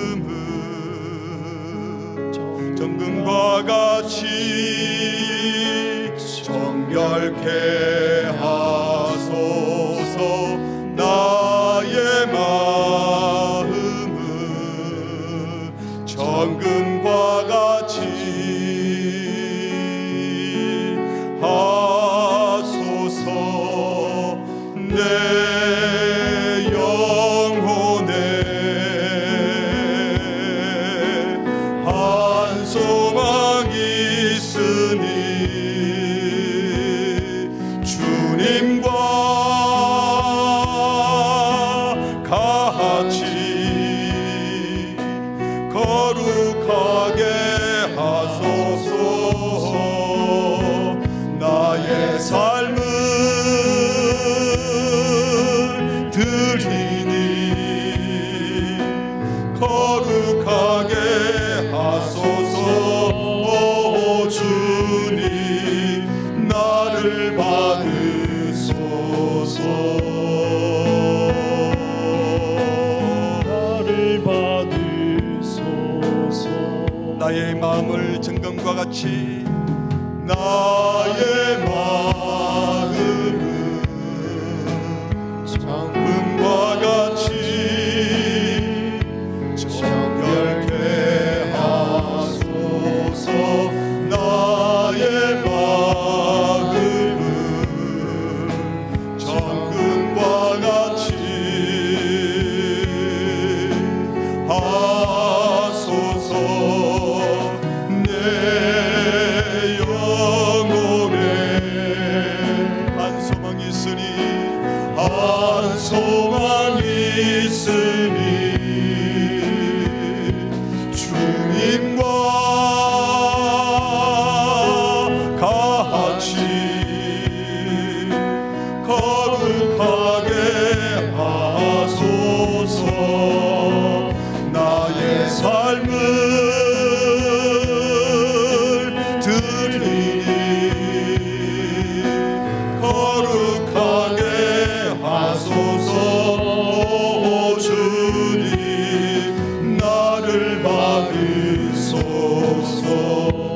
정금과 같이 정결케 하소서. 나의 마음은 정금과 같이 같이 거룩하게 하소서. 나의 삶을 드리니 거룩하게 하소서. 오 주님 나를 받으소서. 나를 받으소서. 나의 마음을 정금과 같이 나의 마음을 정금과 같이 정결케 하소서. 나의 마음을 정금과 같이 하소서. 내 영혼에 한 소망이 있으니 한 소망이 있으니 주님과 같이 거룩하게 하소서. 나의 삶을 드리니 거룩하게 하소서. 오 주님 나를 받으소서.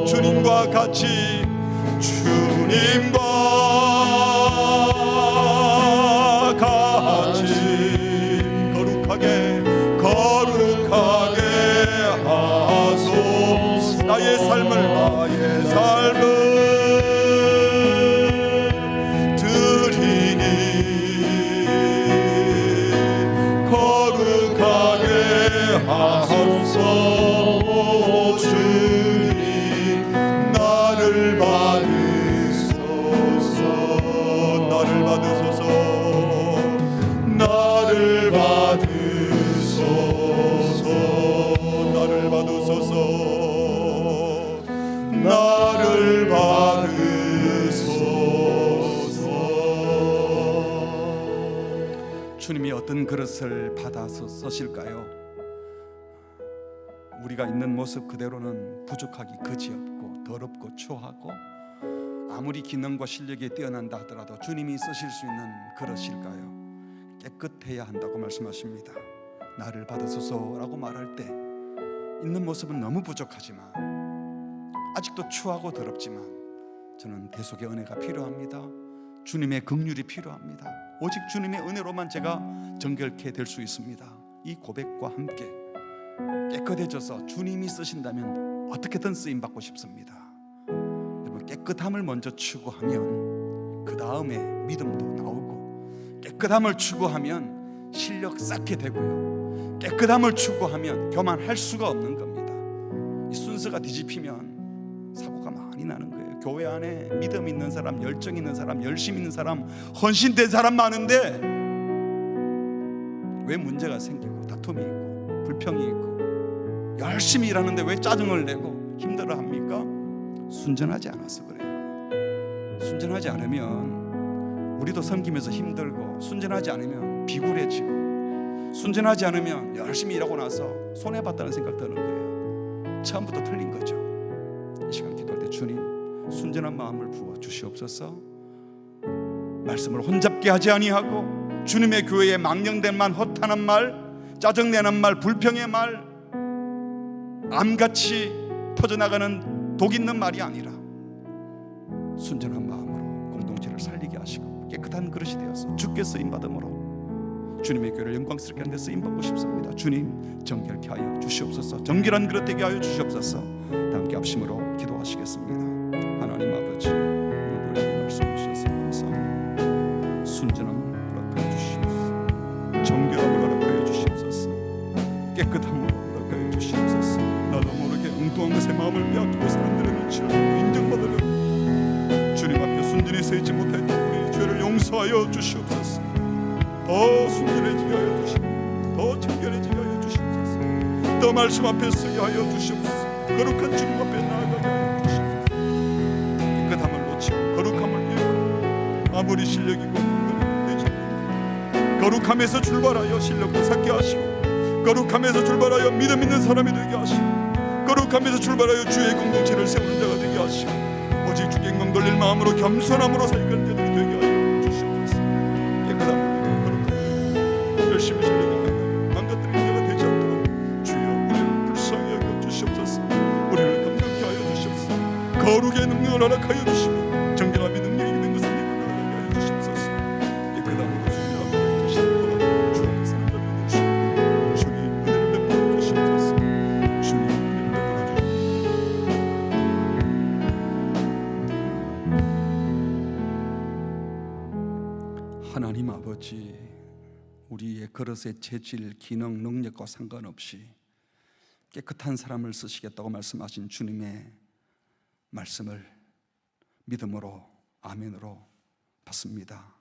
주님과 같이 주님과 같이 거룩하게 하소서. 나의 삶을 드리니 거룩하게 하소서. 오 주님 나를 받으소서. 나를 받으소서. 나를 받으소서. 나를 받으소서. 나를 받으소서. 주님이 어떤 그릇을 받아서 서실까요? 우리가 있는 모습 그대로는 부족하기 그지없고 더럽고 추하고 아무리 기능과 실력이 뛰어난다 하더라도 주님이 쓰실 수 있는 그릇일까요? 깨끗해야 한다고 말씀하십니다. 나를 받으소서라고 말할 때 있는 모습은 너무 부족하지만 아직도 추하고 더럽지만 저는 대속의 은혜가 필요합니다. 주님의 긍휼이 필요합니다. 오직 주님의 은혜로만 제가 정결케 될 수 있습니다. 이 고백과 함께 깨끗해져서 주님이 쓰신다면 어떻게든 쓰임받고 싶습니다. 여러분, 깨끗함을 먼저 추구하면 그 다음에 믿음도 나오고, 깨끗함을 추구하면 실력 쌓게 되고요, 깨끗함을 추구하면 교만할 수가 없는 겁니다. 이 순서가 뒤집히면 사고가 많이 나는 거예요. 교회 안에 믿음 있는 사람, 열정 있는 사람, 열심 있는 사람, 헌신된 사람 많은데 왜 문제가 생기고 다툼이 있고 불평이 있고 열심히 일하는데 왜 짜증을 내고 힘들어합니까? 순전하지 않아서 그래요. 순전하지 않으면 우리도 섬기면서 힘들고, 순전하지 않으면 비굴해지고, 순전하지 않으면 열심히 일하고 나서 손해봤다는 생각 드는 거예요. 처음부터 틀린 거죠. 이 시간 기도할 때 주님, 순전한 마음을 부어 주시옵소서. 말씀을 혼잡게 하지 아니하고 주님의 교회에 망령된 말, 허탄한 말, 짜증내는 말, 불평의 말, 암같이 퍼져나가는 독 있는 말이 아니라 순전한 마음으로 공동체를 살리게 하시고 깨끗한 그릇이 되어서 주께 쓰임받음으로 주님의 교회를 영광스럽게 하는 데 쓰임받고 싶습니다. 주님, 정결케 하여 주시옵소서. 정결한 그릇 되게 하여 주시옵소서. 다 함께 합심으로 기도하시겠습니다. 하나님 아버지, 오늘 말씀 주셔서 감사합니다. 순전함을 허락하여 주시옵소서. 정결함을 허락하여 주시옵소서. 깨끗함을 허락하여 주시옵소서. 나도 모르게 엉뚱한 것에 마음을 빼앗기고 사람들의 눈치를 인정받으려 주님 앞에 순전히 서지 못했던 우리 죄를 용서하여 주시옵소서. 더 순전해지게 하여 주시고 더 정결 더 말씀 앞에 서게 하여 주시옵소서. 거룩한 주님 앞에 나아가게 하여 주시옵소서. 깨끗함을 놓치고 거룩함을 잃고 아무리 실력이고 되지 않는다. 거룩함에서 출발하여 실력도 쌓게 하시고, 거룩함에서 출발하여 믿음 있는 사람이 되게 하시고, 거룩함에서 출발하여 주의 공동체를 세우는 자가 되게 하시고, 오직 주께 영광 돌릴 마음으로 겸손함으로 살갈 때들이 되게 하여 주시옵소서. 깨끗함을 거룩함을 열심히 실력을 망가뜨리는 자가 되지 않도록 주여 우리를 불쌍히 여겨 주시옵소서. 우리를 감격케 하여 주시옵소서. 거룩의 능력을 허락하여 주시고 정결함의 능력이 있는 것을 믿고 나아가게 하여 주시옵소서. 깨끗함으로 주님 앞에 시작하라. 주 앞에 사는 자를 주시고 주님 은혜를 베풀어 주시옵소서. 주님 은혜를 베풀어 주시옵소서. 하나님 아버지, 우리의 그릇의 재질, 기능, 능력과 상관없이 깨끗한 사람을 쓰시겠다고 말씀하신 주님의 말씀을 믿음으로 아멘으로 받습니다.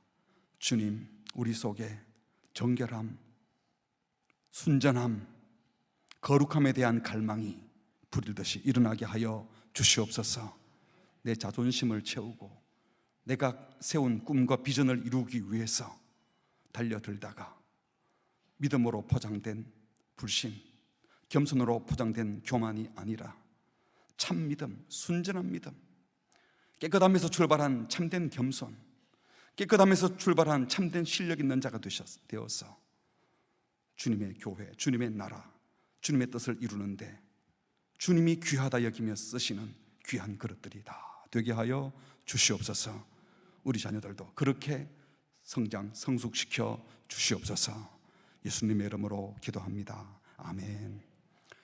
주님, 우리 속에 정결함, 순전함, 거룩함에 대한 갈망이 불일듯이 일어나게 하여 주시옵소서. 내 자존심을 채우고 내가 세운 꿈과 비전을 이루기 위해서 달려들다가 믿음으로 포장된 불신, 겸손으로 포장된 교만이 아니라 참 믿음, 순전한 믿음, 깨끗함에서 출발한 참된 겸손, 깨끗함에서 출발한 참된 실력 있는 자가 되어서 주님의 교회, 주님의 나라, 주님의 뜻을 이루는데 주님이 귀하다 여기며 쓰시는 귀한 그릇들이 다 되게 하여 주시옵소서. 우리 자녀들도 그렇게 성장, 성숙시켜 주시옵소서. 예수님의 이름으로 기도합니다. 아멘.